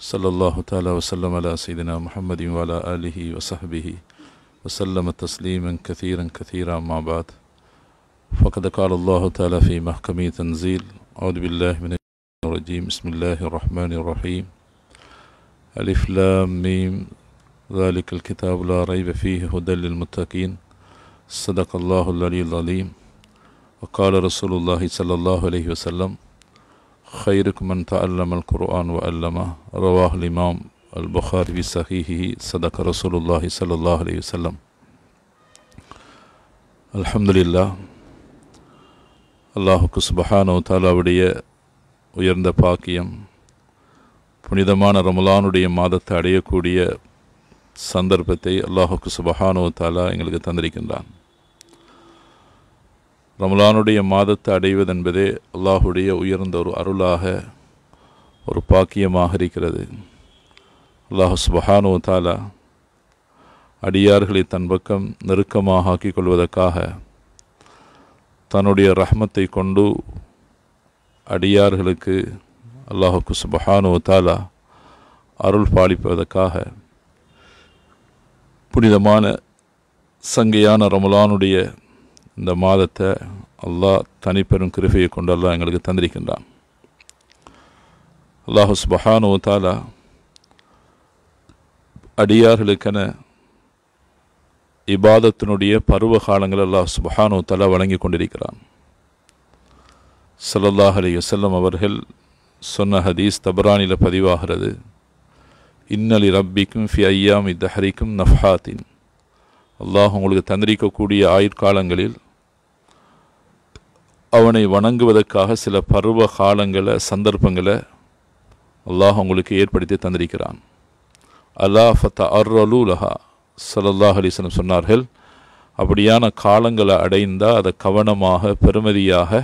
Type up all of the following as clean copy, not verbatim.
सल्लल्लाहु ताला वसल्लम अला सय्यिदिना मुहम्मदिन व अला आलिहि व सहबिहि वसल्लम तस्लीमन कसीरन कसीरा अम्मा बाद फ़क़द क़ाल अल्लाहु ताला फ़ी महकमी तंज़ील औज़ु बिल्लाहि मिनश रजीम बिस्मिल्लाहिर रहमानिर रहीम अलिफ लाम मीम ज़ालिकल किताबु ला रैब फ़ीहि हुदल लिल मुत्तक़ीन सदक़ल्लाहुल अलीयुल अलीम व क़ाल रसूलुल्लाहि सल्लल्लाहु अलैहि वसल्लम खैरुकुम मन तअल्लमल कुरआन व अल्लमह रवाहुल इमाम अल बुखारी फ़ी सहीहिही सदक़ रसूलुल्लाहि सल्लल्लाहु अलैहि वसल्लम। அல்ஹம்துலில்லாஹ், அல்லாஹுக்கு சுப்ஹானஹு வ தஆலாவுடைய உயர்ந்த பாக்கியம், புனிதமான ரமலானுடைய மாதத்தை அடையக்கூடிய சந்தர்ப்பத்தை அல்லாஹுக்கு சுப்ஹானஹு வ தஆலா எங்களுக்கு தந்திருக்கின்றான். ரமலானுடைய மாதத்தை அடைவதென்பதே அல்லாஹுடைய உயர்ந்த ஒரு அருளாக, ஒரு பாக்கியமாக இருக்கிறது. அல்லாஹு சுப்ஹானஹு வ தஆலா அடியார்களை தன் பக்கம் நெருக்கமாக ஆக்கிக் கொள்வதற்காக தன்னுடைய ரஹ்மத்தை கொண்டு அடியார்களுக்கு அல்லாஹுக்கு சுப்ஹானஹு வ தஆலா அருள் பாலிப்பதற்காக புனிதமான சங்கையான ரமலானுடைய இந்த மாதத்தை அல்லாஹ் தனிப்பெரும் கிருபையை கொண்டு அல்லாஹ் எங்களுக்கு தந்திருக்கின்றான். அல்லாஹு சுப்ஹானஹு வ தஆலா அடியார்களுக்கென இபாதத்தினுடைய பருவ காலங்கள் அல்லாஹ் சுப்ஹானஹு வ தஆலா வழங்கி கொண்டிருக்கிறான். ஸல்லல்லாஹு அலைஹி வஸல்லம் அவர்கள் சொன்ன ஹதீஸ் தபரானியில் பதிவாகிறது. இன்னலி ரப்பிக்கும் ஃபி ஐயாமி தஹரிக்கும் நஃப்ஹாத்தின், அல்லாஹ் உங்களுக்கு தந்திரிக்கக்கூடிய ஆயுட்காலங்களில் அவனை வணங்குவதற்காக சில பருவ காலங்களை, சந்தர்ப்பங்களை அல்லாஹ் உங்களுக்கு ஏற்படுத்தி தந்திருக்கிறான். அல்லா ஃபத்த அர்ரலூலஹா, ஸல்லல்லாஹு அலைஹி வஸல்லம் சொன்னார்கள், அப்படியான காலங்களை அடைந்தால் அதை கவனமாக பெருமதியாக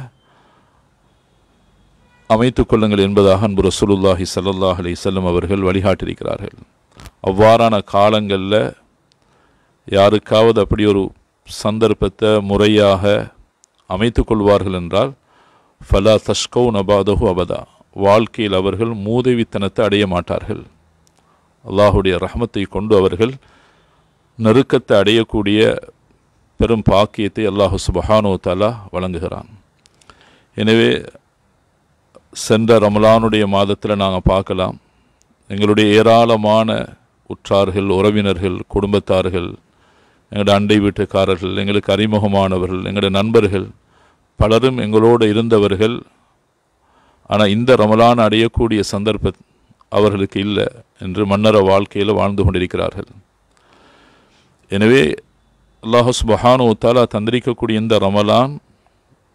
அமைத்து கொள்ளுங்கள் என்பதாக அன்பு ரசூலுல்லாஹி ஸல்லல்லாஹு அலைஹி வஸல்லம் அவர்கள் வழிகாட்டியிருக்கிறார்கள். அவ்வாறான காலங்களில் யாருக்காவது அப்படி ஒரு சந்தர்ப்பத்தை முறையாக அமைத்து கொள்வார்கள் என்றால் ஃபலா தஷ்கௌன பாதஹு அபதா, வாழ்க்கையில் அவர்கள் மூதேவித்தனத்தை அடைய மாட்டார்கள். அல்லாஹுடைய ரஹ்மத்தை கொண்டு அவர்கள் நெருக்கத்தை அடையக்கூடிய பெரும் பாக்கியத்தை அல்லாஹு சுப்ஹானஹு வ தஆலா வழங்குகிறான். எனவே சென்ற ரமலானுடைய மாதத்தில் நாங்கள் பார்க்கலாம், எங்களுடைய ஏராளமான உற்றார்கள், உறவினர்கள், குடும்பத்தார்கள், எங்களுடைய அண்டை வீட்டுக்காரர்கள், எங்களுக்கு அறிமுகமானவர்கள், எங்களுடைய நண்பர்கள் பலரும் எங்களோடு இருந்தவர்கள். ஆனால் இந்த ரமலான் அடையக்கூடிய சந்தர்ப்பம் அவர்களுக்கு இல்லை என்று மன்னர வாழ்க்கையில் வாழ்ந்து கொண்டிருக்கிறார்கள். எனவே அல்லாஹ் சுப்ஹானஹு வ தஆலா தந்திரிக்கக்கூடிய இந்த ரமலான்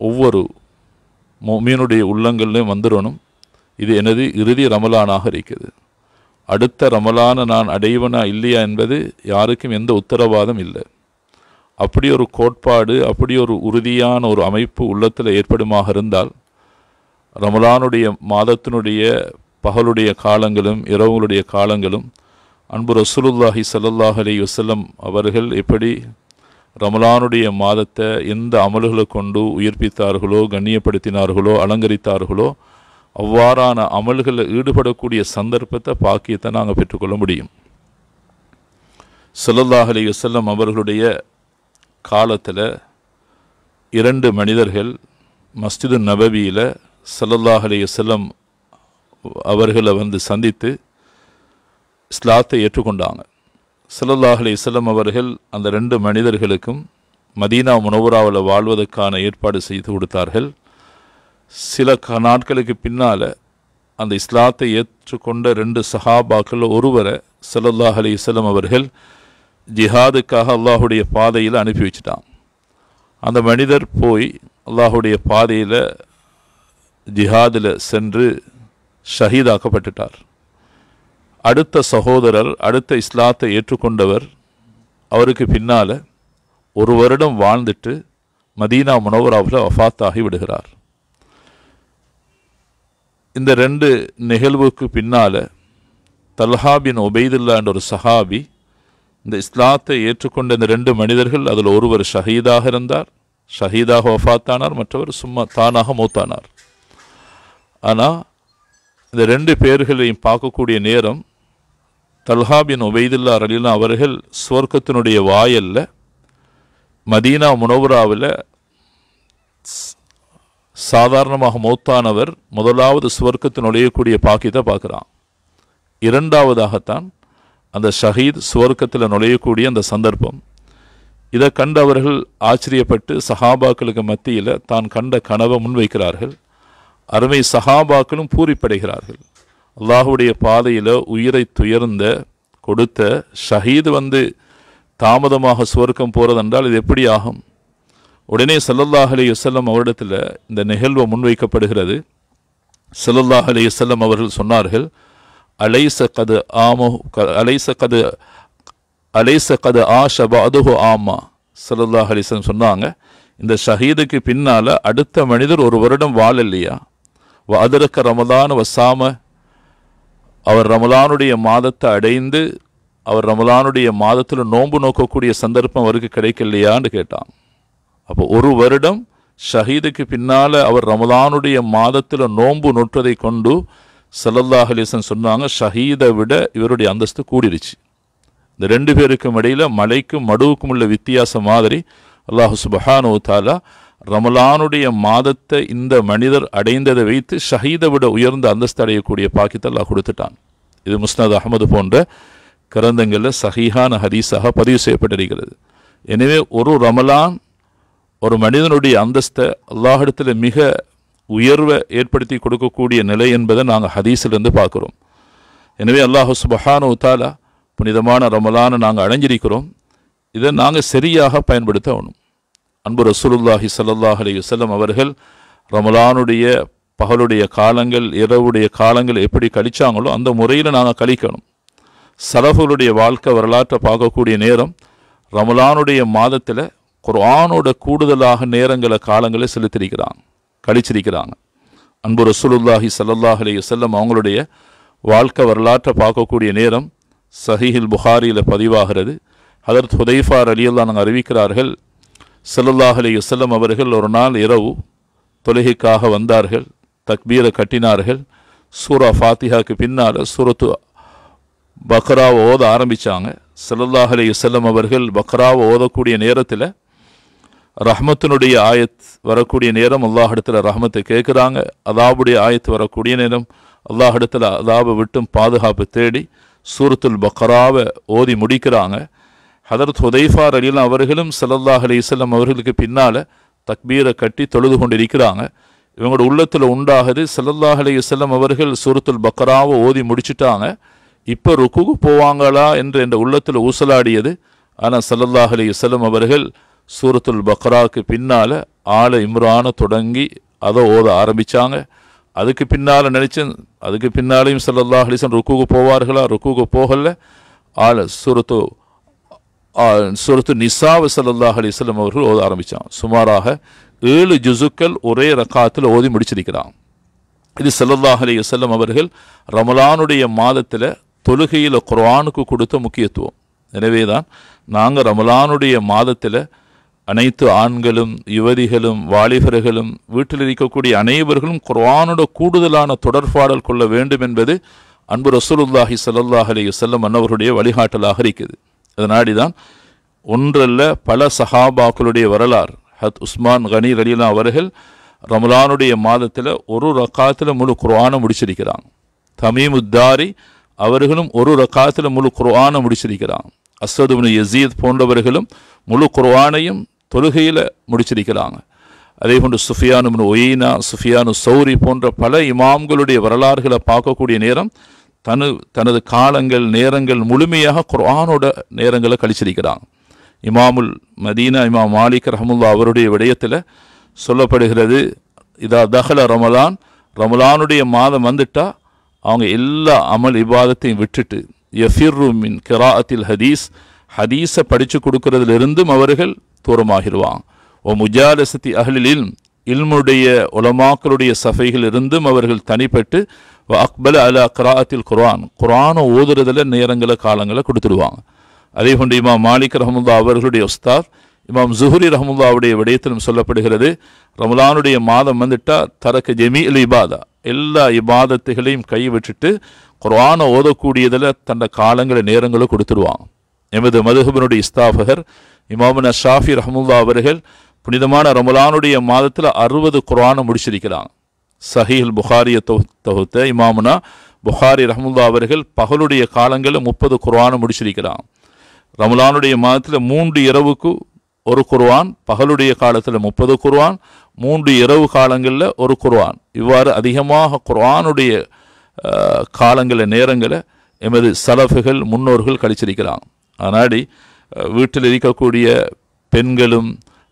ஒவ்வொரு முஃமினுடைய உள்ளங்களிலும் வந்துடணும். இது எனது இறுதி ரமலானாக இருக்குது. அடுத்த ரமலானை நான் அடைவனா இல்லையா என்பது யாருக்கும் எந்த உத்தரவாதம் இல்லை. அப்படி ஒரு கோட்பாடு, அப்படி ஒரு உறுதியான ஒரு அமைப்பு உள்ளத்தில் ஏற்படுமாக இருந்தால் ரமலானுடைய மாதத்தினுடைய பகலுடைய காலங்களும் இரவுகளுடைய காலங்களும் அன்பு ரசூலுல்லாஹி ஸல்லல்லாஹு அலைஹி வஸல்லம் அவர்கள் எப்படி ரமலானுடைய மாதத்தை எந்த அமல்களை கொண்டு உயிர்ப்பித்தார்களோ, கண்ணியப்படுத்தினார்களோ, அலங்கரித்தார்களோ, அவ்வாறான அமல்களில் ஈடுபடக்கூடிய சந்தர்ப்பத்தை, பாக்கியத்தை நாங்கள் பெற்றுக்கொள்ள முடியும். ஸல்லல்லாஹு அலைஹி வஸல்லம் அவர்களுடைய காலத்தில் 2 மனிதர்கள் மஸ்ஜிது நபவியில் ஸல்லல்லாஹு அலைஹி வஸல்லம் அவர்களை வந்து சந்தித்து இஸ்லாத்தை ஏற்றுக்கொண்டாங்க. ஸல்லல்லாஹு அலைஹி வஸல்லம் அவர்கள் அந்த 2 மனிதர்களுக்கும் மதீனா முனவராவில் வாழ்வதற்கான ஏற்பாடு செய்து கொடுத்தார்கள். சில நாட்களுக்கு பின்னால் அந்த இஸ்லாத்தை ஏற்றுக்கொண்ட 2 சஹாபாக்கள் ஒருவரை ஸல்லல்லாஹு அலைஹி வஸல்லம் அவர்கள் ஜிஹாதுக்காக அல்லாஹுடைய பாதையில் அனுப்பி வச்சுட்டான். அந்த மனிதர் போய் அல்லாஹுடைய பாதையில் ஜிஹாதில் சென்று ஷஹீதாக்கப்பட்டுட்டார். அடுத்த சகோதரர், அடுத்த இஸ்லாத்தை ஏற்றுக்கொண்டவர், அவருக்கு பின்னால் 1 வருடம் வாழ்ந்துட்டு மதீனா முனவராவில் வஃபாத்தாகி விடுகிறார். இந்த 2 நிகழ்வுக்கு பின்னால் தல்ஹா பின் உபைதுல்லா என்ற ஒரு சஹாபி இந்த இஸ்லாத்தை ஏற்றுக்கொண்ட இந்த 2 மனிதர்கள், அதில் ஒருவர் ஷஹீதாக இருந்தார், ஷஹீதாக வஃபாத்தானார், மற்றவர் சும்மா தானாக மூத்தானார். ஆனால் இந்த ரெண்டு பேர்களையும் பார்க்கக்கூடிய நேரம் தல்ஹா பின் உபைதுல்லா ரலியல்லாஹு அவர்கள் சுவர்க்கத்தினுடைய வாயல்ல மதீனா முனவராவில் சாதாரணமாக மௌத்தானவர் முதலாவது சுவர்க்கத்தில் நுழையக்கூடிய பாக்கியத்தை பார்க்குறான். இரண்டாவதாகத்தான் அந்த ஷஹீத் சுவர்க்கத்தில் நுழையக்கூடிய அந்த சந்தர்ப்பம். இதை கண்டவர்கள் ஆச்சரியப்பட்டு சஹாபாக்களுக்கு மத்தியில் தான் கண்ட கனவை முன்வைக்கிறார்கள். அருமை சஹாபாக்களும் பூரிப்படைகிறார்கள். அல்லாஹுடைய பாதையில் உயிரை துயர்ந்த கொடுத்த ஷஹீது தாமதமாக சுவர்க்கம் போகிறதென்றால் இது எப்படி ஆகும்? உடனே ஸல்லல்லாஹு அலைஹி வஸல்லம் அவரிடத்தில் இந்த நிகழ்வு முன்வைக்கப்படுகிறது. ஸல்லல்லாஹு அலைஹி வஸல்லம் அவர்கள் சொன்னார்கள், அலைஸ கது ஆஷ பஅதுஹு ஆமா. ஸல்லல்லாஹு அலைஹி வஸல்லம் சொன்னாங்க, இந்த ஷஹீதுக்கு பின்னால் அடுத்த மனிதர் ஒரு வருடம் வாழலையா? வ அதரக்க ரமலான வசாம, அவர் ரமலானுடைய மாதத்தை அடைந்து அவர் ரமலானுடைய மாதத்தில் நோன்பு நோக்கக்கூடிய சந்தர்ப்பம் அவருக்கு கிடைக்கலையான்னு கேட்டான். அப்போ ஒரு வருடம் ஷஹீதுக்கு பின்னால் அவர் ரமலானுடைய மாதத்தில் நோன்பு நோற்றதை கொண்டு ஸல்லல்லாஹு அலைஹி வஸல்லம் சொன்னாங்க, ஷஹீதை விட இவருடைய அந்தஸ்து கூடிருச்சு. இந்த ரெண்டு பேருக்கும் இடையில் மலைக்கும் மடுவுக்கும் உள்ள வித்தியாசம் மாதிரி அல்லாஹு சுப்ஹானஹு வ தஆலா ரமலானுடைய மாதத்தை இந்த மனிதர் அடைந்ததை வைத்து ஷஹீதை விட உயர்ந்த அந்தஸ்து அடையக்கூடிய பாக்கியத்தை அல்லாஹ் கொடுத்துட்டான். இது முஸ்னத் அஹ்மது போன்ற கிரந்தங்களில் சஹீஹான ஹதீஸாக பதிவு செய்யப்பட்டிருக்கிறது. எனவே ஒரு ரமலான் ஒரு மனிதனுடைய அந்தஸ்தை அல்லாஹிடத்தில் மிக உயர்வை ஏற்படுத்தி கொடுக்கக்கூடிய நிலை என்பதை நாங்கள் ஹதீஸிலிருந்து பார்க்குறோம். எனவே அல்லாஹு சுப்ஹானஹு வ தஆலா புனிதமான ரமலானை நாங்கள் அடைஞ்சிருக்கிறோம். இதை நாங்கள் சரியாக பயன்படுத்த வேணும். அன்பு ரசூலுல்லாஹி ஸல்லல்லாஹு அலைஹி வஸல்லம் அவர்கள் ரமலானுடைய பகலுடைய காலங்கள் இரவுடைய காலங்கள் எப்படி கழிச்சாங்களோ அந்த முறையில் நாங்கள் கழிக்கணும். சலஃபுடைய வாழ்க்கை வரலாற்றை பார்க்கக்கூடிய நேரம் ரமலானுடைய மாதத்தில் குர்ஆனோட கூடுதலாக நேரங்களை காலங்களை செலுத்திருக்கிறாங்க, கழிச்சிருக்கிறாங்க. அன்பு ரசூலுல்லாஹி ஸல்லல்லாஹு அலைஹி வஸல்லம் அவங்களுடைய வாழ்க்கை வரலாற்றை பார்க்கக்கூடிய நேரம் சஹீஹுல் புகாரியில் பதிவாகிறது. ஹதரத் ஹுதைஃபா ரலியல்லாஹு அன்ஹு அறிவிக்கிறார்கள், ஸல்லல்லாஹு அலைஹி வஸல்லம் அவர்கள் ஒரு நாள் இரவு தொழுகைக்காக வந்தார்கள், தக்பீரை கட்டினார்கள். சூரா ஃபாத்திஹாக்கு பின்னால் சூரத்து பக்ராவை ஓத ஆரம்பித்தாங்க. ஸல்லல்லாஹு அலைஹி வஸல்லம் அவர்கள் பக்ராவை ஓதக்கூடிய நேரத்தில் ரஹ்மத்தினுடைய ஆயத் வரக்கூடிய நேரம் அல்லாஹிடத்தில் ரஹ்மத்தை கேட்குறாங்க. அதாபுடைய ஆயத்து வரக்கூடிய நேரம் அல்லாஹிடத்தில் அதாபை விட்டும் பாதுகாப்பு தேடி சூரத்துல் பக்ராவை ஓதி முடிக்கிறாங்க. ஹதரத் ஹுதைஃபா ரலியல்லாஹு அவர்களும் ஸல்லல்லாஹு அலைஹி வஸல்லம் அவர்களுக்கு பின்னால் தக்பீரை கட்டி தொழுது கொண்டிருக்கிறாங்க. இவங்களோட உள்ளத்தில் உண்டாகுது, ஸல்லல்லாஹு அலைஹி வஸல்லம் அவர்கள் சூரத்துல் பக்ராவை ஓதி முடிச்சுட்டாங்க, இப்போ ருக்குக்கு போவாங்களா என்று என்ற உள்ளத்தில் ஊசலாடியது. ஆனால் ஸல்லல்லாஹு அலைஹி வஸல்லம் அவர்கள் சூரத்துல் பக்ராவுக்கு பின்னால் ஆல இம்ரானை தொடங்கி அதை ஓத ஆரம்பித்தாங்க. அதுக்கு பின்னால் நினச்சேன், அதுக்கு பின்னாலையும் ஸல்லல்லாஹு அலைஹி வஸல்லம் ருக்குக்கு போவார்களா? ருக்குக்கு போகல. சூரத்து நிசாவை ஸல்லல்லாஹு அலைஹி வஸல்லம் அவர்கள் ஓத ஆரம்பித்தாங்க. சுமாராக 7 ஜுசுக்கள் ஒரே ரக்காத்தில் ஓதி முடிச்சிருக்கிறாங்க. இது ஸல்லல்லாஹு அலைஹி வஸல்லம் அவர்கள் ரமலானுடைய மாதத்தில் தொழுகையில் குர்ஆனுக்கு கொடுத்த முக்கியத்துவம். எனவே தான் நாங்கள் ரமலானுடைய மாதத்தில் அனைத்து ஆண்களும் யுவதிகளும் வாலிபர்களும் வீட்டில் இருக்கக்கூடிய அனைவர்களும் குர்ஆனோட கூடுதலான தொடர்பாடல் கொள்ள வேண்டும் என்பது அன்பு ரசூலுல்லாஹி ஸல்லல்லாஹு அலைஹி வஸல்லம் அன்னவருடைய வழிகாட்டலாக இருக்குது. அதனாடி தான் ஒன்றல்ல பல சஹாபாக்களுடைய வரலாறு. ஹத் உஸ்மான் கனி ரலியல்லாஹு அவர்கள் ரமலானுடைய மாதத்தில் ஒரு ரக்காத்தில் முழு குர்ஆனை முடிச்சிருக்கிறாங்க. தமீமுத்தாரி அவர்களும் ஒரு ரக்காத்தில் முழு குர்ஆனை முடிச்சிருக்கிறாங்க. அஸ்வத் இப்னு யஸீத் போன்றவர்களும் முழு குர்ஆனையும் தொழுகையில் முடிச்சிருக்கிறாங்க. அதே போன்று சுஃபியான் இப்னு உயைனா, சுஃபியானு சௌரி போன்ற பல இமாம்களுடைய வரலாறுகளை பார்க்கக்கூடிய நேரம் தனது காலங்கள் நேரங்கள் முழுமையாக குர்ஆனோட நேரங்களை கழிச்சிருக்கிறாங்க. இமாமுல் மதீனா இமாம் மாலிக் ரஹ்மத்துல்லாஹி அவருடைய விடயத்தில் சொல்லப்படுகிறது, இதா தஹல ரமலான், ரமலானுடைய மாதம் வந்துட்டா அவங்க எல்லா அமல் இபாதத்தையும் விட்டுட்டு யஃபிர்ரு மின் கிராஅத்தில் ஹதீஸ், ஹதீஸை படித்து கொடுக்கறதிலிருந்தும் அவர்கள் தூரமாகிடுவாங்க. ஓ முஜாலசத்தி அஹ்லில் இல்ம், இல்முடைய உலமாக்களுடைய சஃபைகள் இருந்தும் அவர்கள் தனிப்பட்டு அக்பல அலா கிராஅத்தில் குர்ஆன், குர்ஆனை ஓதுறதில் நேரங்களை காலங்களை கொடுத்துடுவாங்க. அதே போன்று இமாம் மாலிக் ரஹ்மத்துல்லாஹி அவர்களுடைய உஸ்தாத் இமாம் ஜுஹ்ரி ரஹ்மத்துல்லாஹுடைய விடயத்திலும் சொல்லப்படுகிறது, ரமலானுடைய மாதம் வந்துட்டா தரக்க ஜமீல் இபாதா, எல்லா இபாதத்துகளையும் கைவிட்டுட்டு குர்ஆனை ஓதக்கூடியதில் தன்னை காலங்களை நேரங்களை கொடுத்துருவாங்க. எமது மதுஹபினுடைய இஸ்தாபகர் இமாமுனா ஷாஃபி ரஹ்மத்துல்லாஹி அவர்கள் புனிதமான ரமலானுடைய மாதத்தில் 60 குர்ஆனை முடிச்சிருக்கிறாங்க. சஹீஹுல் புகாரியை தொகுத்த இமாமுனா புகாரி ரஹ்மத்துல்லாஹி அவர்கள் பகலுடைய காலங்களில் 30 குர்ஆனை முடிச்சிருக்கிறாங்க. ரமலானுடைய மாதத்தில் 3 இரவுக்கு ஒரு குர்ஆன், பகலுடைய காலத்தில் 30 குர்ஆன், 3 இரவு காலங்களில் ஒரு குர்ஆன். இவ்வாறு அதிகமாக குர்ஆனுடைய காலங்களை நேரங்களை எமது சலஃபுகள் முன்னோர்கள் கழிச்சிருக்கிறாங்க. அதனாடி வீட்டில் இருக்கக்கூடிய பெண்களும்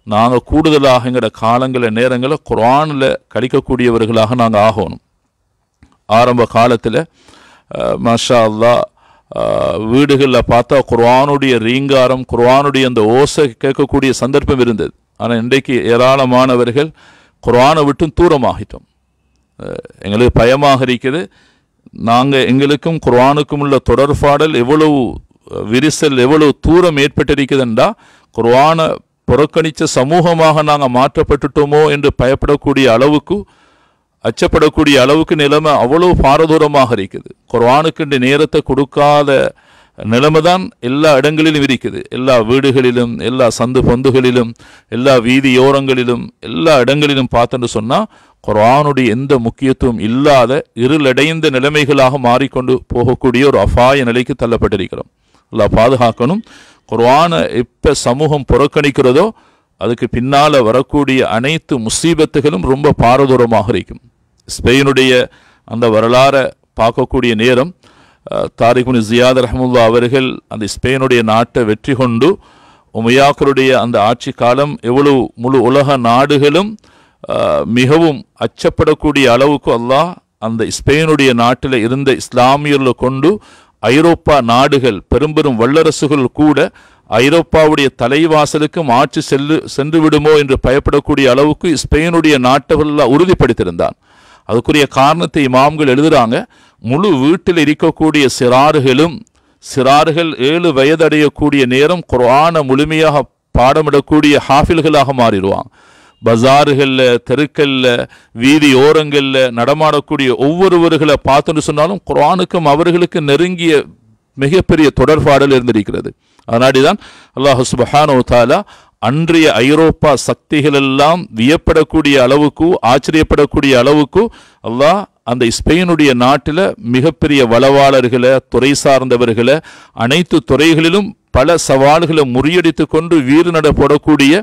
நாங்கள் கூடுதலாக எங்களோட காலங்களை நேரங்களை குர்ஆனில் கழிக்கக்கூடியவர்களாக நாங்கள் ஆகணும். ஆரம்ப காலத்தில் மாஷா அல்லாஹ் வீடுகளில் பார்த்தா குர்ஆனுடைய ரீங்காரம், குர்ஆனுடைய அந்த ஓசை கேட்கக்கூடிய சந்தர்ப்பம் இருந்தது. ஆனால் இன்றைக்கு ஏராளமானவர்கள் குர்ஆனை விட்டும் தூரமாகிட்டோம். எங்களுக்கு பயமாக இருக்குது. நாங்கள் எங்களுக்கும் குர்ஆனுக்கும் உள்ள தொடர்பாடல் எவ்வளவு விரிசல், எவ்வளவு தூரம் ஏற்பட்டிருக்குதுண்டா குர்ஆனை புறக்கணித்த சமூகமாக நாங்கள் மாற்றப்பட்டுட்டோமோ என்று பயப்படக்கூடிய அளவுக்கு, அச்சப்படக்கூடிய அளவுக்கு நிலைமை அவ்வளவு பாரதூரமாக இருக்குது. குர்ஆனுக்கு நேரத்தை கொடுக்காத நிலைமை தான் எல்லா இடங்களிலும் இருக்குது. எல்லா வீடுகளிலும், எல்லா சந்து பொந்துகளிலும், எல்லா வீதியோரங்களிலும், எல்லா இடங்களிலும் பார்த்துன்னு சொன்னால் குர்ஆனுடைய எந்த முக்கியத்துவம் இல்லாத இருளடைந்த நிலைமைகளாக மாறிக்கொண்டு போகக்கூடிய ஒரு அபாய நிலைக்கு தள்ளப்பட்டிருக்கிறோம். அல்லாஹ் பாதுகாக்கணும். குர்ஆனை எப்போ சமூகம் புறக்கணிக்கிறதோ அதுக்கு பின்னால் வரக்கூடிய அனைத்து முசீபத்துகளும் ரொம்ப பாரதூரமாக இருக்கும். ஸ்பெயினுடைய அந்த வரலாறை பார்க்கக்கூடிய நேரம் தாரிக் பின் ஜியாத் ரஹ்மத்துல்லாஹி அவர்கள் அந்த ஸ்பெயினுடைய நாட்டை வெற்றி கொண்டு உமையாக்களுடைய அந்த ஆட்சி காலம் எவ்வளவு முழு உலக நாடுகளும் மிகவும் அச்சப்படக்கூடிய அளவுக்கு அல்லாஹ் அந்த ஸ்பெயினுடைய நாட்டில் இருந்த இஸ்லாமியர்களை கொண்டு ஐரோப்பா நாடுகள், பெரும் வல்லரசுகள் கூட ஐரோப்பாவுடைய தலைவாசலுக்கும் ஆட்சி சென்று விடுமோ என்று பயப்படக்கூடிய அளவுக்கு ஸ்பெயினுடைய நாட்டவர்கள் உறுதிப்படுத்தியிருந்தான். அதுக்குரிய காரணத்தை இமாம்கள் எழுதுகிறாங்க. முழு வீட்டில் இருக்கக்கூடிய சிறார்கள் 7 வயதடையக்கூடிய நேரம் குர்ஆனை முழுமையாக பாடமிடக்கூடிய ஹாஃபில்களாக மாறிடுவாங்க. பஜாறுகளில், தெருக்களில், வீதி ஓரங்களில் நடமாடக்கூடிய ஒவ்வொருவர்களை பார்த்துன்னு சொன்னாலும் குர்ஆனுக்கும் அவர்களுக்கு நெருங்கிய மிகப்பெரிய தொடர்பாடல் இருந்திருக்கிறது. அதனாடிதான் அல்லாஹ் சுப்ஹானஹு வ தஆலா அன்றைய ஐரோப்பா சக்திகள் எல்லாம் வியப்படக்கூடிய அளவுக்கு, ஆச்சரியப்படக்கூடிய அளவுக்கு அல்லாஹ் அந்த ஸ்பெயினுடைய நாட்டில் மிகப்பெரிய வளவாளர்களை, துறை சார்ந்தவர்களை, அனைத்து துறைகளிலும் பல சவால்களை முறியடித்து கொண்டு வீறு நடப்படக்கூடிய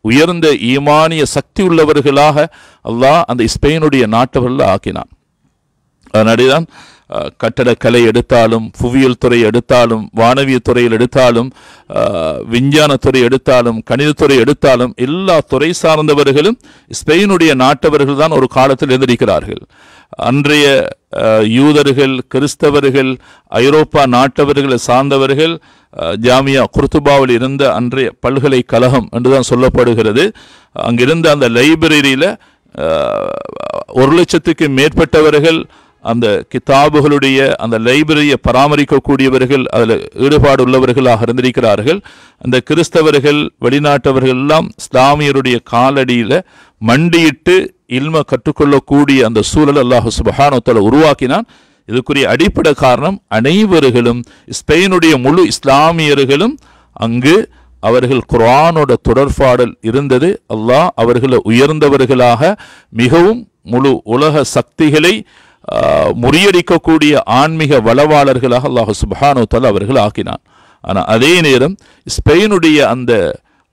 உயர்ந்த ஈமானிய சக்தி உள்ளவர்களாக அல்லாஹ் அந்த ஸ்பெயினுடைய நாட்டவர்கள் ஆக்கினான். அதனால்தான் கட்டடக்கலை எடுத்தாலும், புவியியல் துறை எடுத்தாலும், வானவியல் துறையில் எடுத்தாலும், விஞ்ஞானத்துறை எடுத்தாலும், கணிதத்துறை எடுத்தாலும் எல்லா துறை சார்ந்தவர்களும் ஸ்பெயினுடைய நாட்டவர்கள் தான் ஒரு காலத்தில் இருந்திருக்கிறார்கள். அன்றைய யூதர்கள், கிறிஸ்தவர்கள், ஐரோப்பா நாட்டவர்களை சார்ந்தவர்கள் ஜாமியா குர்துபாவில் இருந்த அன்றைய பல்கலைக்கழகம் என்றுதான் சொல்லப்படுகிறது. அங்கிருந்த அந்த லைப்ரரியில் 1,00,000க்கு மேற்பட்டவர்கள் அந்த கிதாபுகளுடைய அந்த லைப்ரரியை பராமரிக்கக்கூடியவர்கள், அதில் ஈடுபாடு உள்ளவர்களாக இருந்திருக்கிறார்கள். அந்த கிறிஸ்தவர்கள், வெளிநாட்டவர்கள் எல்லாம் இஸ்லாமியருடைய காலடியில் மண்டியிட்டு இல்ம கற்றுக்கொள்ளக்கூடிய அந்த சூழல் அல்லாஹ் சுப்ஹானஹு வ தஆலா உருவாக்கினான். இதுக்குரிய அடிப்படை காரணம் அனைவர்களும், ஸ்பெயினுடைய முழு இஸ்லாமியர்களும் அங்கு அவர்கள் குர்ஆனோட தொடர்பாடல் இருந்தது. அல்லாஹ் அவர்களை உயர்ந்தவர்களாக, மிகவும் முழு உலக சக்திகளை முறியடிக்கக்கூடிய ஆன்மீக வளவாளர்களாக அல்லாஹ் சுப்ஹானஹு வ தஆலா அவர்கள் ஆக்கினான். ஆனால் அதே நேரம் ஸ்பெயினுடைய அந்த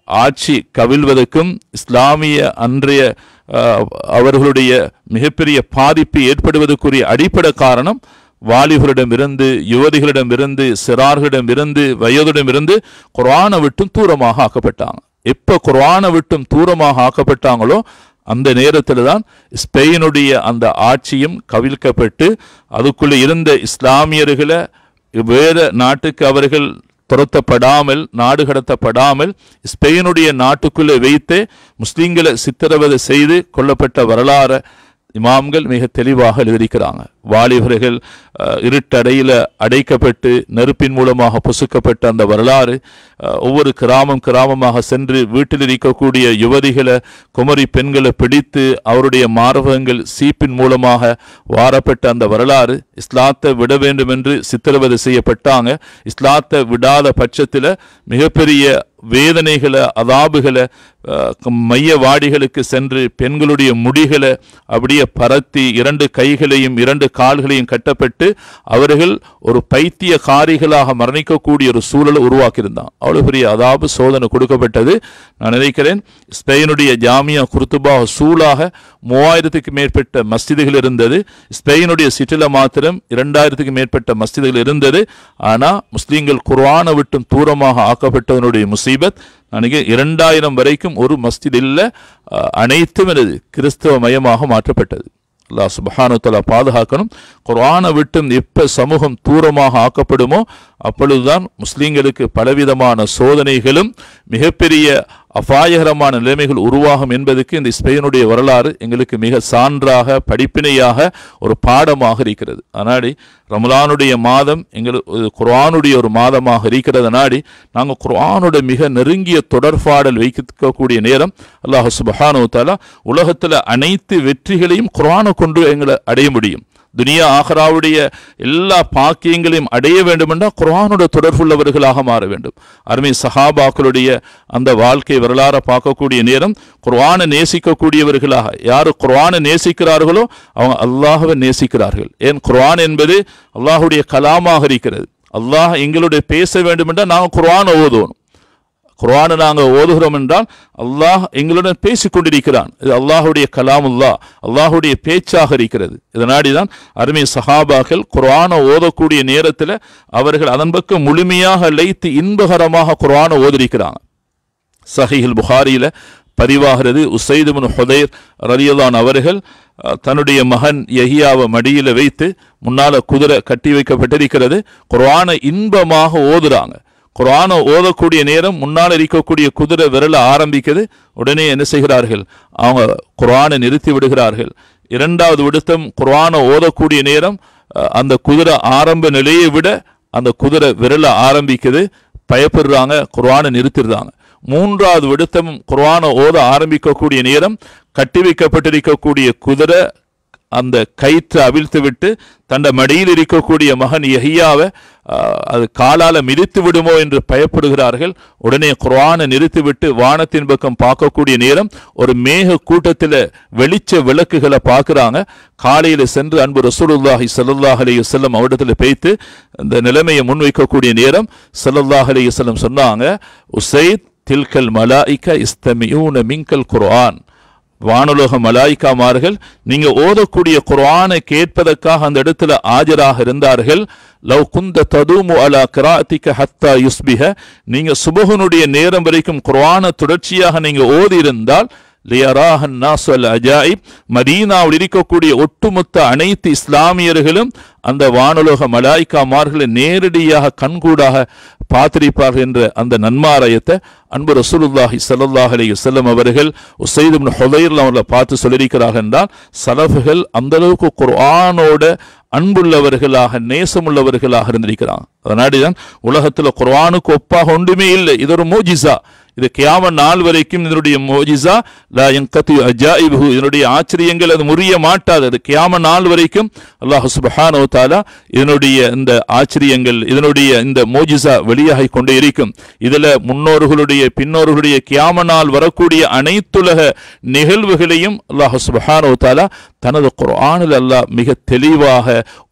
ஆட்சி கவிழ்வதற்கும், இஸ்லாமிய அன்றைய அவர்களுடைய மிகப்பெரிய பாதிப்பு ஏற்படுவதற்குரிய அடிப்படை காரணம் வாலிபர்களிடமிருந்து, யுவதிகளிடமிருந்து, சிறார்களிடமிருந்து, வயதிடமிருந்து குர்ஆனை விட்டும் தூரமாக ஆக்கப்பட்டாங்க. எப்போ குர்ஆனை விட்டும் தூரமாக ஆக்கப்பட்டாங்களோ அந்த நேரத்தில் தான் ஸ்பெயினுடைய அந்த ஆட்சியும் கவிழ்க்கப்பட்டு அதுக்குள்ளே இருந்த இஸ்லாமியர்களை வேறு நாட்டுக்கு அவர்கள் துரத்தப்படாமல், நாடு கடத்தப்படாமல் ஸ்பெயினுடைய நாட்டுக்குள்ளே வைத்து முஸ்லீம்களை சித்திரவதை செய்து கொல்லப்பட்ட வரலாறு இமாம்கள் மிக தெளிவாக எழுதியிருக்கிறாங்க. வாலிபர்கள் இருட்டடையில் அடைக்கப்பட்டு நெருப்பின் மூலமாக பொசுக்கப்பட்ட அந்த வரலாறு, ஒவ்வொரு கிராமமாக சென்று வீட்டில் இருக்கக்கூடிய யுவதிகளை குமரி பெண்களை பிடித்து அவருடைய மார்பகங்கள் சீப்பின் மூலமாக வாரப்பட்ட அந்த வரலாறு, இஸ்லாத்தை விட வேண்டும் என்று சித்திரவதை செய்யப்பட்டாங்க. இஸ்லாத்தை விடாத பட்சத்தில் மிகப்பெரிய வேதனைகளை அதாபுகளை மையவாடிகளுக்கு சென்று பெண்களுடைய முடிகளை அப்படியே பரத்தி 2 கைகளையும் 2 கால்களையும் கட்டப்பட்டு அவர்கள் ஒரு பைத்தியக்காரிகளாக மரணிக்கக்கூடிய ஒரு சூழலை உருவாக்கியிருந்தான். அவ்வளவு பெரிய அதாபு சோதனை கொடுக்கப்பட்டது. நான் நினைக்கிறேன் ஸ்பெயினுடைய ஜாமியா குர்துபா சூழாக 3000க்கு மேற்பட்ட மஸ்ஜிதுகள் இருந்தது. ஸ்பெயினுடைய சிட்டில மாத்திரம் 2000க்கு மேற்பட்ட மஸ்ஜிதுகள் இருந்தது. ஆனால் முஸ்லீம்கள் குர்ஆனை விட்டும் தூரமாக ஆக்கப்பட்டதனுடைய முசீபத், அன்றைக்கி 2000 வரைக்கும் ஒரு மஸ்ஜித் இல்லை, அனைத்தும் எனது கிறிஸ்தவ மயமாக மாற்றப்பட்டது. அல்லாஹ் சுப்ஹானஹு வ தஆலா பாதுகாக்கணும். குர்ஆனை விட்டும் எப்போ சமூகம் தூரமாக ஆக்கப்படுமோ அப்பொழுதுதான் முஸ்லீம்களுக்கு பலவிதமான சோதனைகளும் மிகப்பெரிய அபாயகரமான நிலைமைகள் உருவாகும் என்பதற்கு இந்த ஸ்பெயினுடைய வரலாறு எங்களுக்கு மிக சான்றாக படிப்பினையாக ஒரு பாடமாக இருக்கிறது. அதனாடி ரமலானுடைய மாதம் எங்களுக்கு குர்ஆனுடைய ஒரு மாதமாக இருக்கிறது. நாடி நாங்கள் குர்ஆனோட மிக நெருங்கிய தொடர்பாடல் வைக்கக்கூடிய நேரம் அல்லாஹ் சுப்ஹானஹு வ தஆலா உலகத்தில் அனைத்து வெற்றிகளையும் குர்ஆனை கொண்டு எங்களை அடைய முடியும். துனியா ஆஹ்ராவுடைய எல்லா பாக்கியங்களையும் அடைய வேண்டும் என்றால் குர்ஆனோட தொடர்புள்ளவர்களாக மாற வேண்டும். அருமை சஹாபாக்களுடைய அந்த வாழ்க்கை வரலாறை பார்க்கக்கூடிய நேரம் குர்ஆனை நேசிக்கக்கூடியவர்களாக யார் குர்ஆனை நேசிக்கிறார்களோ அவங்க அல்லாஹ்வை நேசிக்கிறார்கள். ஏன் குர்ஆன் என்பது அல்லாஹுடைய கலாமாக இருக்கிறது. அல்லாஹ் எங்களுடைய பேச வேண்டும் என்றால் நாங்கள் குர்ஆனை ஓதுவோம். குர்ஆனை நாங்கள் ஓதுகிறோம் என்றால் அல்லாஹ் எங்களுடன் பேசிக் கொண்டிருக்கிறான். இது அல்லாஹுடைய கலாமுல்லா, அல்லாஹுடைய பேச்சாக இருக்கிறது. இதனாடிதான் அருமை சஹாபாக்கள் குர்ஆனை ஓதக்கூடிய நேரத்தில் அவர்கள் அதன் பக்கம் முழுமையாக லைத்து இன்பகரமாக குர்ஆனை ஓதிருக்கிறாங்க. சஹீஹுல் புகாரியில் பதிவாகிறது. உஸைத் இப்னு ஹுதைர் ரலியல்லாஹு அன்ஹு அவர்கள் தன்னுடைய மகன் யஹ்யாவை மடியில் வைத்து முன்னால் குதிரை கட்டி வைக்கப்பட்டிருக்கிறது. குர்ஆனை இன்பமாக ஓதுறாங்க. குர்ஆனை ஓதக்கூடிய நேரம் முன்னால் இருக்கக்கூடிய குதிரை விரல ஆரம்பிக்குது. உடனே என்ன செய்கிறார்கள்? அவங்க குர்ஆனை நிறுத்தி விடுகிறார்கள். 2வது விடுத்தம் குர்ஆனை ஓதக்கூடிய நேரம் அந்த குதிரை ஆரம்ப நிலையை விட அந்த குதிரை விரல ஆரம்பிக்குது. பயப்படுறாங்க, குர்ஆனை நிறுத்திடுறாங்க. 3வது விடுத்தமும் குர்ஆனை ஓத ஆரம்பிக்கக்கூடிய நேரம் கட்டி வைக்கப்பட்டிருக்கக்கூடிய குதிரை அந்த கயிற்றை அவிழ்த்து விட்டு தன்னை மடியில் இருக்கக்கூடிய மகன் யஹ்யாவை அது காலால் மிதித்து விடுமோ என்று பயப்படுகிறார்கள். உடனே குர்ஆனை நிறுத்திவிட்டு வானத்தின் பக்கம் பார்க்கக்கூடிய நேரம் ஒரு மேக கூட்டத்தில் வெளிச்ச விளக்குகளை பார்க்குறாங்க. காலையில் சென்று அன்பு ரசூலுல்லாஹி ஸல்லல்லாஹு அலைஹி வஸல்லம் அவரிடத்தில் பேய்த்து இந்த நிலைமையை முன்வைக்கக்கூடிய நேரம் ஸல்லல்லாஹு அலைஹி வஸல்லம் சொன்னாங்க, உஸைத் தில்கல் மலாயிகா இஸ்தமியூன மின்கல் குர்ஆன். வானுலக மலாய்க்காமார்கள் நீங்க ஓதக்கூடிய குர்ஆனை கேட்பதற்காக அந்த இடத்துல ஆஜராக இருந்தார்கள். லவ் குந்த ததூமு அலா கிராஅத்திக ஹத்தா யுஸ்பிஹ, நீங்க சுபஹனுடைய நேரம் வரைக்கும் குர்ஆனை தொடர்ச்சியாக நீங்க ஓதி இருந்தால் லியராஹன் நாஸ் வல் அஜாயிப், மதீனாவில் இருக்கக்கூடிய ஒட்டுமொத்த அனைத்து இஸ்லாமியர்களும் அந்த வானுலக மலாய்க்காமார்களை நேரடியாக கண்கூடாக பார்த்திருப்பார்கள் என்ற அந்த நன்மாராயத்தை அன்பு ரசூலுல்லாஹி ஸல்லல்லாஹு அலைஹி வஸல்லம் அவர்கள் உஸைத் இப்னு ஹுதைர் அவர்களை பார்த்து சொல்லியிருக்கிறார்கள் என்றால் சலஃபுகள் அந்த அளவுக்கு குர்ஆனோட அன்புள்ளவர்களாக நேசமுள்ளவர்களாக இருந்திருக்கிறாங்க. அதனாடிதான் உலகத்தில் குர்ஆனுக்கு ஒப்பாக ஒன்றுமே இல்லை. இது ஒரு மோஜிசா. இது கியாமத் நாள் வரைக்கும் இதனுடைய மோஜிசா லா யன்கதி அஜாயிபு, இதனுடைய ஆச்சரியங்கள் அது முறிய மாட்டாது. அது கியாமத் நாள் வரைக்கும் அல்லாஹ் சுப்ஹானஹு வ தஆலா இதனுடைய இந்த ஆச்சரியங்கள் இதனுடைய இந்த மோஜிசா வெளியாகி கொண்டே இருக்கும். இதில் முன்னோர்களுடைய பின்னோர்களுடைய கியாமத் நாள் வரக்கூடிய அனைத்துலக நிகழ்வுகளையும் அல்லாஹ் சுப்ஹானஹு வ தஆலா தனது குர்ஆனில் அல்லாஹ் மிக தெளிவாக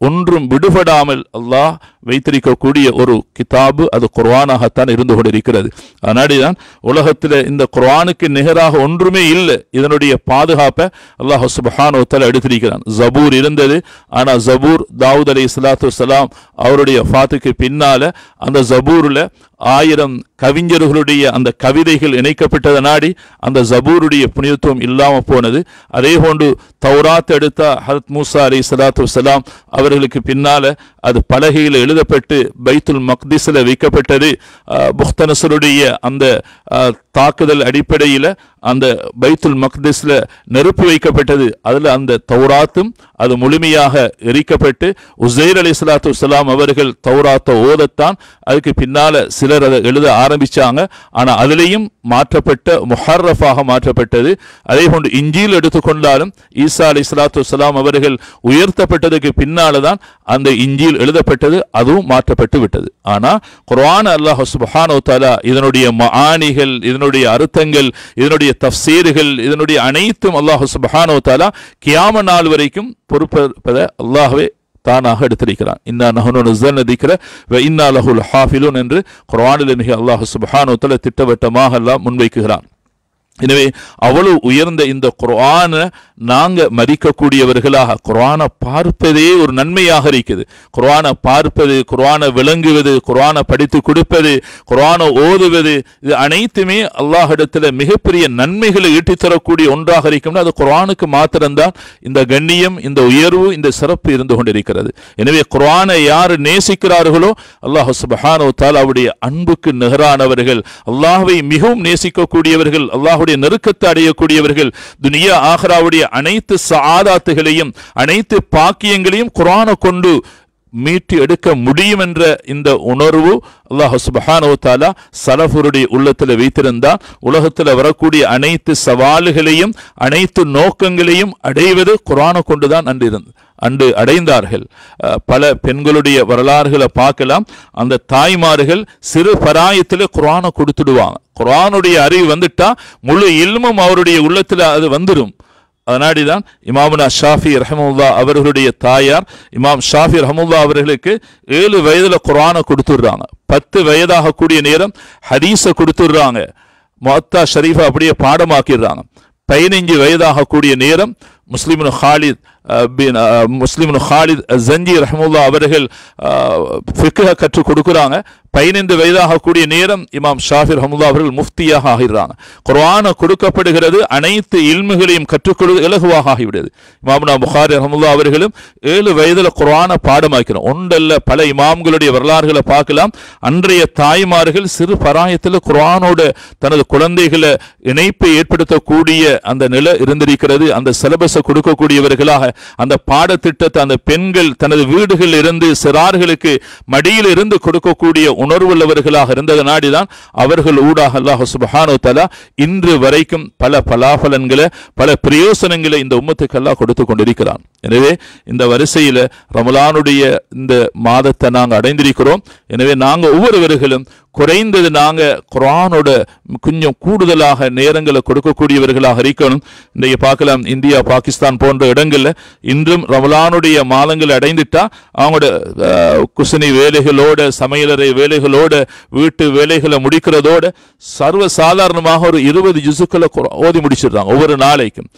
ஒன்றும் விடுபடாமல் அல்லாஹ் வைத்திருக்கக்கூடிய ஒரு கிதாபு அது குர்ஆனாகத்தான் இருந்து கொண்டிருக்கிறது. அதனாடிதான் உலகத்தில் இந்த குர்ஆனுக்கு நிகராக ஒன்றுமே இல்லை. இதனுடைய பாதுகாப்பை அல்லாஹ் சுப்ஹானஹு வ தஆலா எடுத்திருக்கிறான். ஜபூர் இருந்தது, ஆனால் ஜபூர் தாவூத் அலைஹிஸ்ஸலாத்து வஸ்ஸலாம் அவருடைய வஃபாத்துக்கு பின்னால அந்த ஜபூரில் 1000 கவிஞர்களுடைய அந்த கவிதைகள் இணைக்கப்பட்டதை நாடி அந்த ஜபூருடைய புனிதத்துவம் இல்லாமல் போனது. அதே போன்று தௌராத் எடுத்த ஹஜ்ரத் மூசா அலைஹிஸ்ஸலாத்து வஸ்ஸலாம் அவர்களுக்கு பின்னால அது பலகையில் எழுதப்பட்டு பைத்துல் மக்திஸில் வைக்கப்பட்டது. புக்தனஸருடைய அந்த தாக்குதல் அடிப்படையில் அந்த பைத்துல் மக்திஸ்ல நெருப்பு வைக்கப்பட்டது. அதில் அந்த தௌராத்தும் அது முழுமையாக எரிக்கப்பட்டு உசைர் அலைஹிஸ்ஸலாத்து வஸ்ஸலாம் அவர்கள் தௌராத்தை ஓதத்தான் அதுக்கு பின்னால சிலர் அதை எழுத ஆரம்பிச்சாங்க. ஆனால் அதிலையும் மாற்றப்பட்ட முஹர்ரஃபாக மாற்றப்பட்டது. அதே போன்று இன்ஜீல் எடுத்துக்கொண்டாலும் ஈசா அலைஹிஸ்ஸலாத்து வஸ்ஸலாம் அவர்கள் உயர்த்தப்பட்டதுக்கு பின்னால தான் அந்த இன்ஜீல் எழுதப்பட்டது, அதுவும் மாற்றப்பட்டு விட்டது. ஆனால் குர்ஆன் அல்லாஹ் சுப்ஹானஹு வ தஆலா இதனுடைய மஆனிகள், இதனுடைய அர்த்தங்கள், இதனுடைய தஃப்சீர்கள், இதனுடைய அனைத்தும் அல்லாஹ் சுப்ஹானஹு வ தஆலா கியாம நாள் வரைக்கும் பொறுப்பதை அல்லாஹ்வே தானாக எடுத்திருக்கிறான். இன்னா நஹ்னு நஸல்னா திக்ர வ இன்னா லஹு லஹாஃபிலூன் என்று குர்ஆனில் மிக அல்லாஹ் சுப்ஹானஹு வ தஆலா திட்டவட்டமாக அல்லாஹ் முன்வைக்கிறான். எனவே அவ்வளவு உயர்ந்த இந்த குர்ஆனை நாங்கள் மதிக்கக்கூடியவர்களாக, குர்ஆனை பார்ப்பதே ஒரு நன்மையாக இருக்குது. குர்ஆனை பார்ப்பது, குர்ஆனை விளங்குவது, குர்ஆனை படித்து கொடுப்பது, குர்ஆனை ஓதுவது, இது அனைத்துமே அல்லாஹ்விடத்தில் மிகப்பெரிய நன்மைகளை ஈட்டித்தரக்கூடிய ஒன்றாக இருக்கும். அது குர்ஆனுக்கு மாத்திரம்தான் இந்த கண்ணியம், இந்த உயர்வு, இந்த சிறப்பு இருந்து கொண்டிருக்கிறது. எனவே குர்ஆனை யார் நேசிக்கிறார்களோ அல்லாஹ் சுப்ஹானஹு வ தஆலாவுடைய அன்புக்கு நிகரானவர்கள், அல்லாஹ்வை மிகவும் நேசிக்கக்கூடியவர்கள், அல்லாஹ் நெருக்கத்தை அடையக்கூடியவர்கள், துனியா ஆகிராவுடைய அனைத்து சஆதாத்துகளையும் அனைத்து பாக்கியங்களையும் குர்ஆனை கொண்டு மீட்டி எடுக்க முடியும் என்ற இந்த உணர்வு அல்லாஹ் சுப்ஹானஹு வ தஆலா சலஃபுடைய உள்ளத்தில் வைத்திருந்தால் உலகத்தில் வரக்கூடிய அனைத்து சவால்களையும் அனைத்து நோக்கங்களையும் அடைவது குர்ஆனை கொண்டுதான் அன்று அடைந்தார்கள். பல பெண்களுடைய வரலாறுகளை பார்க்கலாம். அந்த தாய்மார்கள் சிறு பராயத்தில் குர்ஆனை கொடுத்துடுவாங்க. குர்ஆனுடைய அறிவு வந்துட்டா முழு இல்மும் அவருடைய உள்ளத்தில் அது வந்துடும். அதனாடிதான் இமாமுனா ஷாஃபி ரஹ்மத்துல்லாஹ் அவர்களுடைய தாயார் இமாம் ஷாஃபி ரஹ்மத்துல்லாஹ் அவர்களுக்கு 7 வயதுல குர்ஆனை கொடுத்துடுறாங்க. 10 வயதாக கூடிய நேரம் ஹதீஸை கொடுத்துடுறாங்க. முஅத்தா ஷரீஃபை அப்படியே பாடமாக்கிடுறாங்க. 15 வயதாக கூடிய நேரம் முஸ்லிம் ஹாலித் ஜஞ்சி ரஹ்மத்துல்லாஹ் அவர்கள் ஃபிக்ஹை கற்றுக் கொடுக்குறாங்க. 15 வயதாக கூடிய நேரம் இமாம் ஷாஃபி ரஹ்மத்துல்லாஹ் அவர்கள் முஃப்தியாக ஆகிறாங்க. குர்ஆன் கொடுக்கப்படுகிறது, அனைத்து இல்முகளையும் கற்றுக்கொள்வது இலகுவாக ஆகிவிடுது. இமாம்னா புகாரி ரஹ்மத்துல்லாஹ் அவர்களும் 7 வயதில் குர்ஆனை பாடமாக்கிறோம். ஒன்றல்ல பல இமாம்களுடைய வரலாறுகளை பார்க்கலாம். அன்றைய தாய்மார்கள் சிறு பராயத்தில் குர்ஆனோட தனது குழந்தைகளை இணைப்பை ஏற்படுத்தக்கூடிய அந்த நிலை இருந்திருக்கிறது. அந்த சிலபஸை கொடுக்கக்கூடியவர்களாக அந்த பாடத்திட்டத்தை அந்த பெண்கள் தனது வீடுகளில் இருந்து சிறார்களுக்கு மடியில் இருந்து கொடுக்கக்கூடிய உணர்வுள்ளவர்களாக இருந்தது. நாடிதான் அவர்கள் ஊடாக அல்லாஹ் சுப்ஹானஹு வ தஆலா இன்று வரைக்கும் பல பலாபலன்களை, பல பிரயோசனங்களை இந்த உம்மத்துக்கு அல்லாஹ் கொடுத்து கொண்டிருக்கிறான். எனவே இந்த வரிசையில் ரமலானுடைய இந்த மாதத்தை நாங்கள் அடைந்திருக்கிறோம். எனவே நாங்கள் ஒவ்வொருவர்களும் குறைந்தது நாங்கள் குர்ஆனோட கொஞ்சம் கூடுதலாக நேரங்களை கொடுக்கக்கூடியவர்களாக இருக்கணும். இன்றைக்கு பார்க்கலாம், இந்தியா பாகிஸ்தான் போன்ற இடங்களில் இன்றும் ரமலானுடைய மாதங்கள் அடைந்துட்டா அவங்களோட குசினி வேலைகளோட, சமையலறை வேலைகளோட, வீட்டு வேலைகளை முடிக்கிறதோட சர்வசாதாரணமாக ஒரு 20 ஜுசுக்களை ஓதி முடிச்சிடுறாங்க ஒவ்வொரு நாளைக்கும்.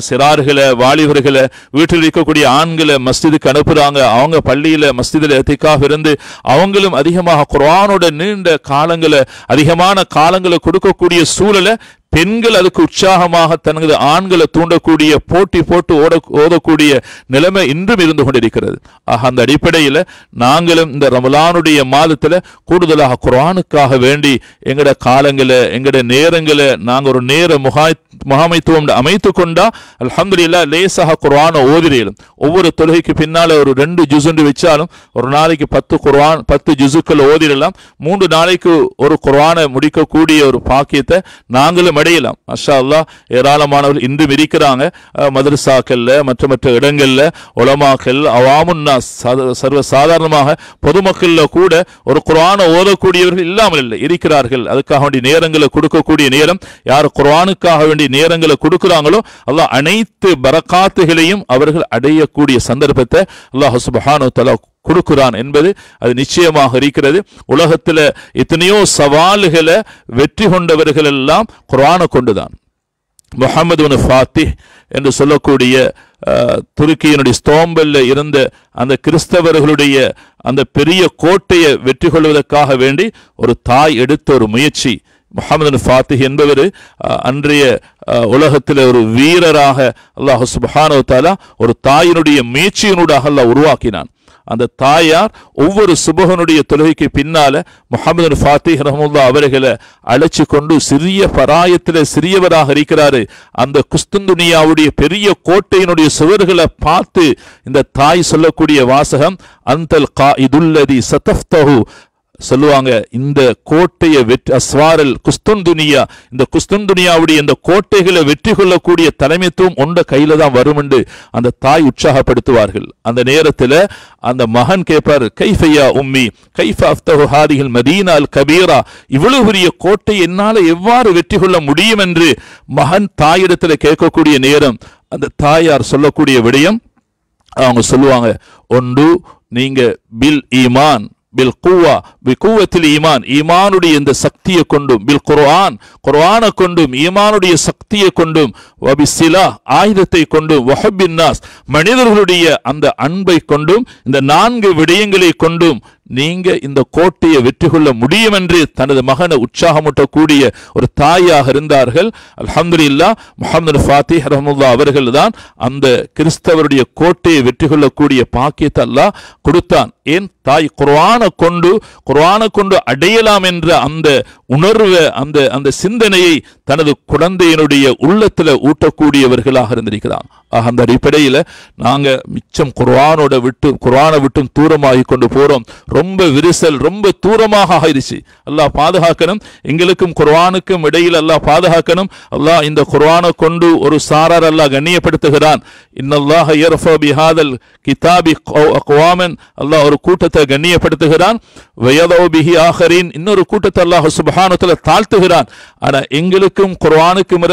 சிறார்களை, வாலிபர்களை, வீட்டில் இருக்கக்கூடிய ஆண்களை மஸ்ஜிதுக்கு அனுப்புறாங்க. அவங்க பள்ளியில் மஸ்ஜிதில் இத்திகாஃப் இருந்து அவங்களும் அதிகமாக குர்ஆனோட நீண்ட காலங்களை, அதிகமான காலங்களை கொடுக்கக்கூடிய சூழலை பெண்கள் அதுக்கு உற்சாகமாக தனது ஆண்களை தூண்டக்கூடிய, போட்டி போட்டு ஓதக்கூடிய நிலைமை இன்றும் இருந்து கொண்டிருக்கிறது. ஆக அந்த அடிப்படையில் நாங்களும் இந்த ரமலானுடைய மாதத்தில் கூடுதலாக குர்ஆனுக்காக வேண்டி எங்கட காலங்களை, எங்கட நேரங்களை நாங்கள் ஒரு நேர முகாமைத்துவம் அமைத்து கொண்டா அல்ஹம்துலில்லாஹ் லேசாக குர்ஆனை ஓதிரேலும். ஒவ்வொரு தொழுகைக்கு பின்னால் ஒரு 2 ஜுசுண்டு வச்சாலும் ஒரு நாளைக்கு 10 ஜுசுக்கள் ஓதிடலாம். 3 நாளைக்கு ஒரு குர்ஆனை முடிக்கக்கூடிய ஒரு பாக்கியத்தை நாங்களும் அடையலாம். மாஷா அல்லாஹ் ஏராளமானவர்கள் இன்றும் இருக்கிறாங்க. மதரசாக்கள்ல, மற்ற இடங்கள்ல உலமாக்கள், அவாமுன்னாஸ், சர்வ சாதாரணமாக பொதுமக்கள்ல கூட ஒரு குர்ஆனை ஓதக்கூடியவர்கள் இல்லாமல் இல்லை, இருக்கிறார்கள். அதுக்காக வேண்டிய நேரங்களை கொடுக்கக்கூடிய நேரம், யார் குர்ஆனுக்காக வேண்டிய நேரங்களை கொடுக்கிறாங்களோ அல்லாஹ் அனைத்து பரக்காத்துகளையும் அவர்கள் அடையக்கூடிய சந்தர்ப்பத்தை அல்லாஹ் சுப்ஹானஹு வ தஆலா கொடுக்கிறான் என்பது அது நிச்சயமாக இருக்கிறது. உலகத்தில் எத்தனையோ சவால்களை வெற்றி கொண்டவர்கள் எல்லாம் குர்ஆனை கொண்டுதான். முஹம்மது பின் ஃபாத்திஹ் என்று சொல்லக்கூடிய துருக்கியினுடைய ஸ்தோம்பல்ல இருந்த அந்த கிறிஸ்தவர்களுடைய அந்த பெரிய கோட்டையை வெற்றி கொள்வதற்காக வேண்டி ஒரு தாய் எடுத்த ஒரு முயற்சி. முஹம்மது பின் ஃபாத்திஹ் என்பவர் அன்றைய உலகத்தில் ஒரு வீரராக அல்லாஹ் சுப்ஹானஹு வ தஆலா ஒரு தாயினுடைய முயற்சியினூடாக அல்லாஹ் உருவாக்கினான். அந்த தாயார் ஒவ்வொரு சுபஹனுடைய தொழுகைக்கு பின்னால முஹம்மது ஃபாத்திஹ் ரஹ்மத்துல்லாஹி அவர்களை அழைச்சு கொண்டு சிறிய பராயத்தில் சிறியவராக இருக்கிறாரு, அந்த குஸ்துந்துனியாவுடைய பெரிய கோட்டையினுடைய சுவர்களை பார்த்து இந்த தாய் சொல்லக்கூடிய வாசகம், அந்தல் காயிதுல்லதி சதஃப்தஹு, சொல்லுவாங்க இந்த கோட்டையை வெற்றி அஸ்வாரல் குஸ்துந்துனியா, இந்த குஸ்துந்துனியாவுடைய இந்த கோட்டைகளை வெற்றி கொள்ளக்கூடிய தலைமைத்துவம் உண்ட கையில தான் வரும் என்று அந்த தாய் உற்சாகப்படுத்துவார்கள். அந்த நேரத்தில் அந்த மகன் கேட்பார், கைஃபையா உம்மி கைஃப அஃப்தஹு ஹாதிஹில் மதீனா அல் கபீரா, இவ்வளவு பெரிய கோட்டை என்னால் எவ்வாறு வெற்றி கொள்ள முடியும் என்று மகன் தாயிடத்தில் கேட்கக்கூடிய நேரம் அந்த தாயார் சொல்லக்கூடிய விடயம், அவங்க சொல்லுவாங்க, ஒன்று நீங்க பில் ஈமான் பில் குவா பிகுவத்தில் ஈமான், ஈமானுடைய இந்த சக்தியை கொண்டும், பில் குர்ஆன் குர்ஆனை கொண்டும், ஈமானுடைய சக்தியை கொண்டும், வபிசிலா ஆயுதத்தை கொண்டும், வஹப்பின் நாஸ் மனிதர்களுடைய அந்த அன்பை கொண்டும், இந்த 4 விடயங்களை கொண்டும் நீங்க இந்த கோட்டையை வெற்றி கொள்ள முடியும் என்று தனது மகனை உற்சாகமூட்டக்கூடிய ஒரு தாயாக இருந்தார்கள். அல்ஹம்துலில்லாஹ் முஹம்மது ஃபாத்திஹ் ரஹ்மத்துல்லாஹி அவர்கள் தான் அந்த கிறிஸ்தவருடைய கோட்டையை வெற்றி கொள்ளக்கூடிய பாக்கியத்தை அல்லாஹ் கொடுத்தான். ஏன்? தாய் குர்ஆனை கொண்டு அடையலாம் என்ற அந்த உணர்வை, அந்த சிந்தனையை தனது குழந்தையினுடைய உள்ளத்துல ஊட்டக்கூடியவர்களாக இருந்திருக்கிறான். அந்த அடிப்படையில் நாங்க மிச்சம் குர்ஆனை விட்டும் தூரமாகி கொண்டு போறோம். ரொம்ப விரிசல், ரொம்ப தூரமாக ஆயிடுச்சு. அல்லாஹ் பாதுகாக்கணும். எங்களுக்கும் குர்ஆனுக்கும் இடையில் அல்லாஹ் பாதுகாக்கணும். அல்லாஹ் இந்த குர்ஆனை கொண்டு ஒரு சாரார் அல்லாஹ் கண்ணியப்படுத்துகிறான். இன்னல்லாஹ யர்ஃபு பிஹாதல் கிதாபி அக்வாமன், அல்லாஹ் ஒரு கூட்டத்தை கண்ணியப்படுத்துகிறான். வயதவு பிஹி ஆகரின், இன்னொரு கூட்டத்தை அல்லாஹ் சுப்ஹானஹு வ தஆலா தாழ்த்துகிறான். ஆனா எங்களுக்கும் குர்ஆனுக்கும்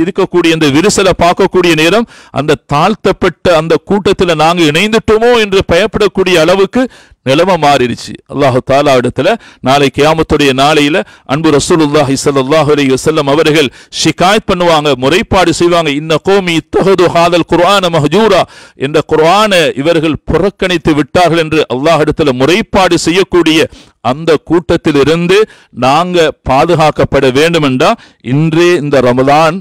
இருக்கக்கூடிய இந்த விரிசலை பார்க்கக்கூடிய நேரம் அந்த தாழ்த்தப்பட்ட அந்த கூட்டத்தில் நாங்கள் இணைந்துட்டோமோ என்று பயப்படக்கூடிய அளவுக்கு நிலைமை மாறிடுச்சு. அல்லாஹு தஆலா இடத்துல நாளை கியாமத்துடைய நாளையில அன்பு ரசூலுல்லாஹி ஸல்லல்லாஹு அலைஹி வஸல்லம் அவர்கள் ஷிகாயத் பண்ணுவாங்க, முறைப்பாடு செய்வாங்க. இன்ன கௌமி இத்தஹது ஹாதல் குர்ஆன மஹ்ஜூரா, என்ற குர்ஆனை இவர்கள் புறக்கணித்து விட்டார்கள் என்று அல்லாஹ் இடத்துல முறைப்பாடு செய்யக்கூடிய அந்த கூட்டத்தில் இருந்து நாங்க பாதுகாக்கப்பட வேண்டும் என்றால் இன்றே இந்த ரமலான்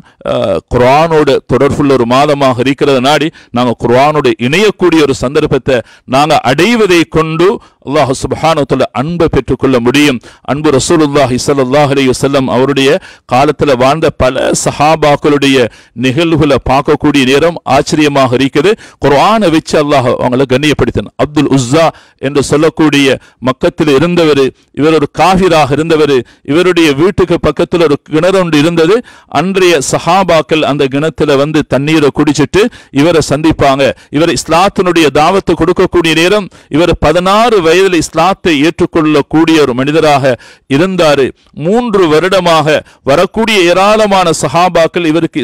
குர்ஆனோட தொடர்புள்ள ஒரு மாதமாக இருக்கிறது நாடி நாங்கள் குர்ஆனோடு இணையக்கூடிய ஒரு சந்தர்ப்பத்தை நாங்கள் அடைவதை கொண்டு அல்லாஹ் சுப்ஹானஹு வ தஆலா அன்பை பெற்றுக்கொள்ள முடியும். அன்பு ரசூலுல்லாஹி ஸல்லல்லாஹு அலைஹி வஸல்லம் அவருடைய காலத்தில் வாழ்ந்த பல சஹாபாக்களுடைய நிகழ்வுகளை பார்க்கக்கூடிய நேரம் ஆச்சரியமாக இருக்குது. குர்ஆனை வச்சு அல்லாஹ் அவங்களை கண்ணியப்படுத்தினான். அப்துல் உஸ்ஸா என்று சொல்லக்கூடிய மக்கத்தில் இருந்தவர், இவர் ஒரு காஃபிராக இருந்தவர். இவருடைய வீட்டுக்கு பக்கத்தில் ஒரு கிணறு ஒன்று இருந்தது. அன்றைய சஹாபாக்கள் அந்த கிணத்துல வந்து தண்ணீரை குடிச்சிட்டு இவரை சந்திப்பாங்க. இவர் இஸ்லாத்தினுடைய தாவத்தை கொடுக்கக்கூடிய நேரம் இவர் 16 வயதில் இஸ்லாத்தை ஏற்றுக்கொள்ளக்கூடிய ஒரு மனிதராக இருந்தாரு. 3 வருடமாக வரக்கூடிய ஏராளமான சஹாபாக்கள் இவருக்கு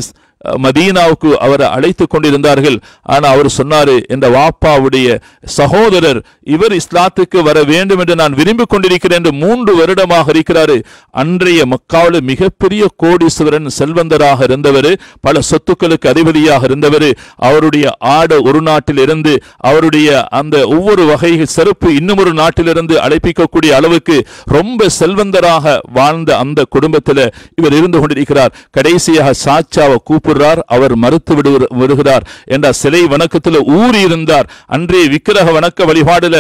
மதீனாவுக்கு அவரை அழைத்து கொண்டிருந்தார்கள். ஆனால் அவர் சொன்னாரு, என்ற வாப்பாவுடைய சகோதரர் இவர் இஸ்லாத்துக்கு வர வேண்டும் என்று நான் விரும்பி கொண்டிருக்கிறேன் என்று 3 வருடமாக இருக்கிறாரு. அன்றைய மக்காவில் மிகப்பெரிய கோடீஸ்வரன் செல்வந்தராக இருந்தவர், பல சொத்துக்களுக்கு அதிபதியாக இருந்தவர். அவருடைய ஆடு ஒரு நாட்டில் இருந்து அவருடைய அந்த ஒவ்வொரு வகை செருப்பு இன்னும் ஒரு நாட்டிலிருந்து அழைப்பிக்கக்கூடிய அளவுக்கு ரொம்ப செல்வந்தராக வாழ்ந்த அந்த குடும்பத்தில் இவர் இருந்து கொண்டிருக்கிறார். கடைசியாக சாச்சாவை கூப்பிடுறார், அவர் மறுத்து விடுகிறார். என்ற சிலை வணக்கத்தில் ஊறி இருந்தார். அன்றைய விக்கிரக வணக்க வழிபாடுல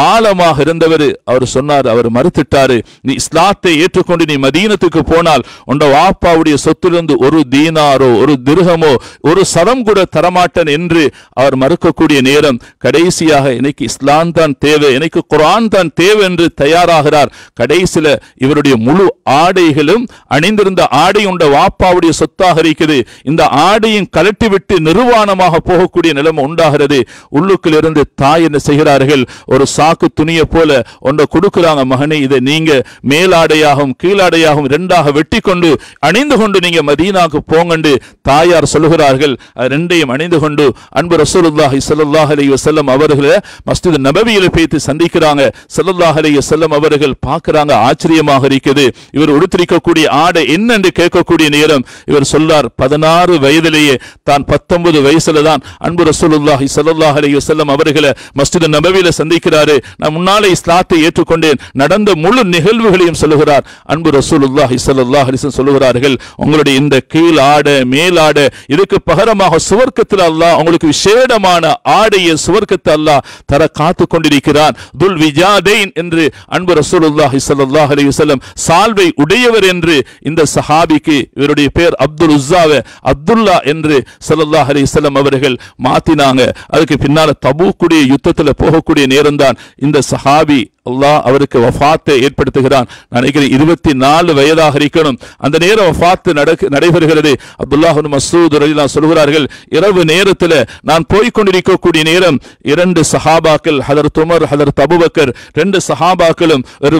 ஆழமாக இருந்தவர். அவர் சொன்னார், அவர் மறுத்துட்டாரு, நீ இஸ்லாத்தை ஏற்றுக்கொண்டு நீ மதீனத்துக்கு போனால் உண்ட வாப்பாவுடைய சொத்திலிருந்து ஒரு தீனாரோ ஒரு திர்ஹமோ ஒரு சதம் கூட தரமாட்டன் என்று அவர் மறுக்கக்கூடிய நேரம் கடைசியாக எனக்கு இஸ்லாம் தான் தேவை, எனக்கு குர்ஆன் தான் தேவை என்று தயாராகிறார். கடைசியில இவருடைய முழு ஆடைகளும் அணிந்திருந்த ஆடை உண்ட வாப்பாவுடைய சொத்தாக இருக்குது. இந்த ஆடையும் கலட்டி விட்டு நிர்வாணமாக போகக்கூடிய நிலைமை உண்டாகிறது. உள்ளுக்குள் இருந்து தாய் என்ன செய்கிறார்கள், ஒரு சாக்கு துணியை போல ஒன்றை கொடுக்கிறாங்க, மகனே இதை நீங்க மேலாடையாகவும் கீழாடையாகவும் 2ஆக வெட்டி கொண்டு அணிந்து கொண்டு நீங்க மதீனாவுக்கு போங்கண்டு தாயார் சொல்லுகிறார்கள். 2ஐயும் அணிந்து கொண்டு அன்பு ரசூலுல்லாஹி ஸல்லல்லாஹு அலைஹி வஸல்லம் அவர்களை மஸ்ஜித் நபவியில் போய் சந்திக்கிறாங்க. ஸல்லல்லாஹு அலைஹி வஸல்லம் அவர்கள் பார்க்கறாங்க, ஆச்சரியமாக இருக்குது. இவர் உடுத்திருக்கக்கூடிய ஆடை என்னென்று கேட்கக்கூடிய நேரம் இவர் சொல்றார், 16 6 வயதிலேயே தான் 19 வயசுல தான் அன்பு ரசூலுல்லாஹி ஸல்லல்லாஹு அலைஹி வஸல்லம் அவர்களை மஸ்ஜித் நபவியில சந்திக்கிறாரு. நான் முன்னாலே இஸ்லாத்தை ஏற்றுக்கொண்டேன், நடந்த முழு நிகழ்வுகளையும் சொல்லுகிறார். அன்பு ரசூலுல்லாஹி ஸல்லல்லாஹு அலைஹி வஸல்லம் சொல்லுகிறார்கள், உங்களுடைய இந்த கீழ் ஆடை மேல் ஆடை இதுக்கு பகரமாக சுவர்க்கத்தில் அல்லாஹ் உங்களுக்கு விசேடமான ஆடையை சுவர்க்கத்தை அல்லாஹ் தர காத்து கொண்டிருக்கிறான். துல் விஜாதைன் என்று அன்பு ரசூலுல்லாஹி ஸல்லல்லாஹு அலைஹி வஸல்லம் சால்வை உடையவர் என்று இந்த சஹாபிக்கு, இவருடைய பேர் அப்துல் உஸ்ஸாவை அப்துல்லா என்று ஸல்லல்லாஹு அலைஹி வஸல்லம் அவர்கள் மாத்தினாங்க. அதுக்கு பின்னால தபூக்குடைய யுத்தத்தில் போகக்கூடிய நேரம் தான் இந்த சஹாபி அல்லாஹ் அவருக்கு வஃபாத்தை ஏற்படுத்துகிறான். நினைக்கிறேன் 24 வயதாக இருக்கணும். அந்த நேரம் வஃபாத்து நடைபெறுகிறது. அப்துல்லாஹ் இப்னு மஸ்ஊத் ரலியல்லாஹு சொல்கிறார்கள், இரவு நேரத்தில் நான் போய்கொண்டிருக்கக்கூடிய நேரம் 2 சஹாபாக்கள் ஹதரத் உமர் ஹதரத் அபூபக்கர் 2 சஹாபாக்களும் ஒரு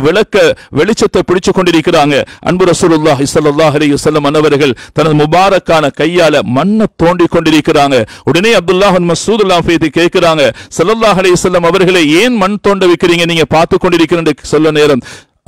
வெளிச்சத்தை பிடிச்சு கொண்டிருக்கிறாங்க. அன்பு ரசூலுல்லாஹி ஸல்லல்லாஹு அலைஹி வஸல்லம் அன்னவர்கள் தனது முபாரக்கான கையால மண்ணை தோண்டி கொண்டிருக்கிறாங்க. உடனே அப்துல்லாஹ் இப்னு மஸ்ஊத் ரலியல்லாஹு கேட்கிறாங்க, ஸல்லல்லாஹு அலைஹி வஸல்லம் அவர்களை ஏன் மண் தோண்ட வைக்கிறீங்க, நீங்க பார்த்து கொண்டிருக்கிற சொல்ல நேரம்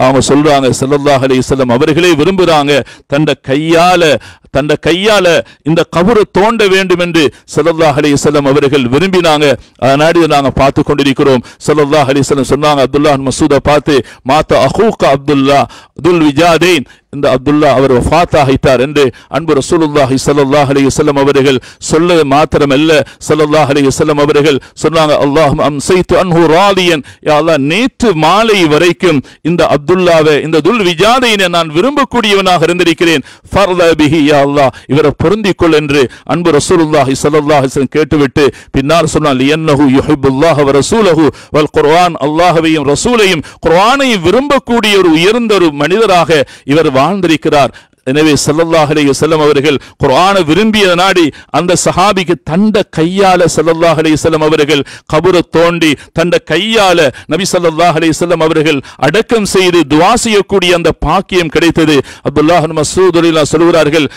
அவங்க சொல்றாங்க, ஸல்லல்லாஹு அலைஹி வஸல்லம் அவர்களே விரும்புறாங்க தந்த கையால இந்த கபரை தோண்ட வேண்டும் என்று ஸல்லல்லாஹு அலைஹி வஸல்லம் அவர்கள் விரும்பினாங்க. அதனால நாங்க பார்த்து கொண்டிருக்கிறோம். ஸல்லல்லாஹு அலைஹி வஸல்லம் சொன்னாங்க, அப்துல்லாஹ் இப்னு மஸ்ஊத பார்த்து, மாதா அஹூக அப்துல்லா துல் விஜாதைன், இந்த அப்துல்லா அவர் வஃபாத் ஆகிட்டார் என்று அன்பு ரசூலுல்லாஹி ஸல்லல்லாஹு அலைஹி வஸல்லம் அவர்கள் சொல்ல மாத்திரமல்ல, ஸல்லல்லாஹு அலைஹி வஸல்லம் அவர்கள் சொன்னாங்க, அல்லாஹும்ம அம்சைது அன்ஹு ராதியன், யா அல்லாஹ் நேற்று மாலை வரைக்கும் இந்த அப்துல்லாவை இந்த துல் விஜாதைனை நான் விரும்பக்கூடியவனாக இருந்திருக்கிறேன். ஃபர்ல பிஹி, யா அல்லாஹ் இவரை பொருந்திக்கொள் என்று அன்பு ரசூலுல்லாஹி ஸல்லல்லாஹு அலைஹி வஸல்லம் கேட்டுவிட்டு பின்னால் சொன்னார், லியன்னஹு யுஹிப்புல்லாஹ வ ரசூலஹு வல் குர்ஆன், அல்லாஹ்வையும் ரசூலையும் குர்ஆனையும் விரும்பக்கூடிய ஒரு உயர்ந்த ஒரு மனிதராக இவர் வாழ்ந்திருக்கிறார். எனவே ஸல்லல்லாஹு அலைஹி வஸல்லம் அவர்கள் குர்ஆனை விரும்பிய நாடி அந்த சஹாபிக்கு தண்ட கையால ஸல்லல்லாஹு அலைஹி வஸல்லம் அவர்கள் கபரை தோண்டி தண்ட கையால நபி ஸல்லல்லாஹு அலைஹி வஸல்லம் அவர்கள் அடக்கம் செய்து துஆ செய்யக்கூடிய அந்த பாக்கியம் கிடைத்தது. அப்துல்லாஹ் இப்னு மஸ்ஊத் ரலியல்லாஹு சொல்கிறார்கள்,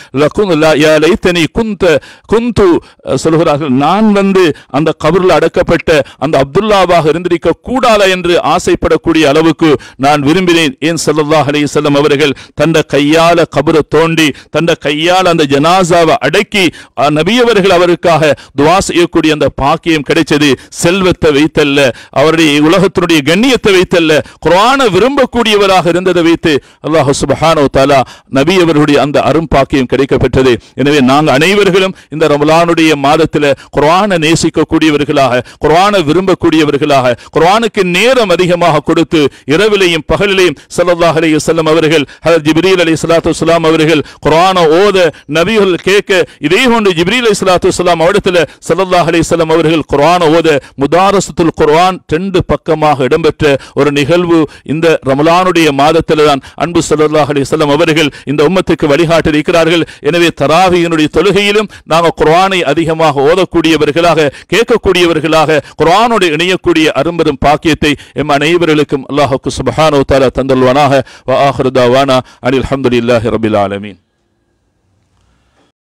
யா லைத்தனி குந்து சொல்கிறார்கள், நான் அந்த கபரில் அடக்கப்பட்ட அந்த அப்துல்லாவாக இருந்திருக்க கூடாதா என்று ஆசைப்படக்கூடிய அளவுக்கு நான் விரும்பினேன். ஏன் ஸல்லல்லாஹு அலைஹி வஸல்லம் அவர்கள் தண்ட கையால கபரை தோண்டி தந்த கையால் அந்த ஜனாசாவை அடக்கி நபியவர்கள் அவருக்காக துஆ செய்யக்கூடிய அந்த பாக்கியம் கிடைச்சது. செல்வத்தை வைத்தல்ல, அவருடைய உலகத்தினுடைய கண்ணியத்தை வைத்தல்ல, குர்ஆனை விரும்பக்கூடியவராக இருந்ததை வைத்து அல்லாஹ் சுப்ஹானஹு வ தஆலா நபியவர்களுடைய அந்த அரும் பாக்கியம் கிடைக்கப்பெற்றது. எனவே நாங்கள் அனைவர்களும் இந்த ரமலானுடைய மாதத்தில் குர்ஆனை நேசிக்கக்கூடியவர்களாக, குர்ஆனை விரும்பக்கூடியவர்களாக, குர்ஆனுக்கு நேரம் அதிகமாக கொடுத்து இரவிலேயும் பகலிலேயும் ஸல்லல்லாஹு அலைஹி வஸல்லம் அவர்கள் ஹஜ்ரத் ஜிப்ரீல் அலைஹிஸ்ஸலாத்து வஸ்ஸலாம் அவர்கள் குர்ஆனை ஓத நபிகள் கேட்க, இதே போன்று ஜிப்ரீல் அலைஹிஸ்ஸலாத்து வஸ்ஸலாம் அவரிடத்தில் ஸல்லல்லாஹு அலைஹி வஸல்லம் அவர்கள் குர்ஆனை ஓத முதாரஸத்துல் குர்ஆன் 2 பக்கமாக இடம்பெற்ற ஒரு நிகழ்வு இந்த ரமலானுடைய மாதத்தில் தான் அன்பு ஸல்லல்லாஹு அலைஹி வஸல்லம் அவர்கள் இந்த உம்மத்துக்கு வழிகாட்டி இருக்கிறார்கள். எனவே தராவியினுடைய தொழுகையிலும் நாங்கள் குர்ஆனை அதிகமாக ஓதக்கூடியவர்களாக, கேட்கக்கூடியவர்களாக, குர்ஆனோடு இணையக்கூடிய அரும்பெரும் பாக்கியத்தை எம் அனைவர்களுக்கும் அல்லாஹ் சுப்ஹானஹு வ தஆலா தந்தல்வானாக. வ ஆகிரு தாவானா அனில் ஹம்துலில்லாஹி ரப்பில் ஆலமீன்.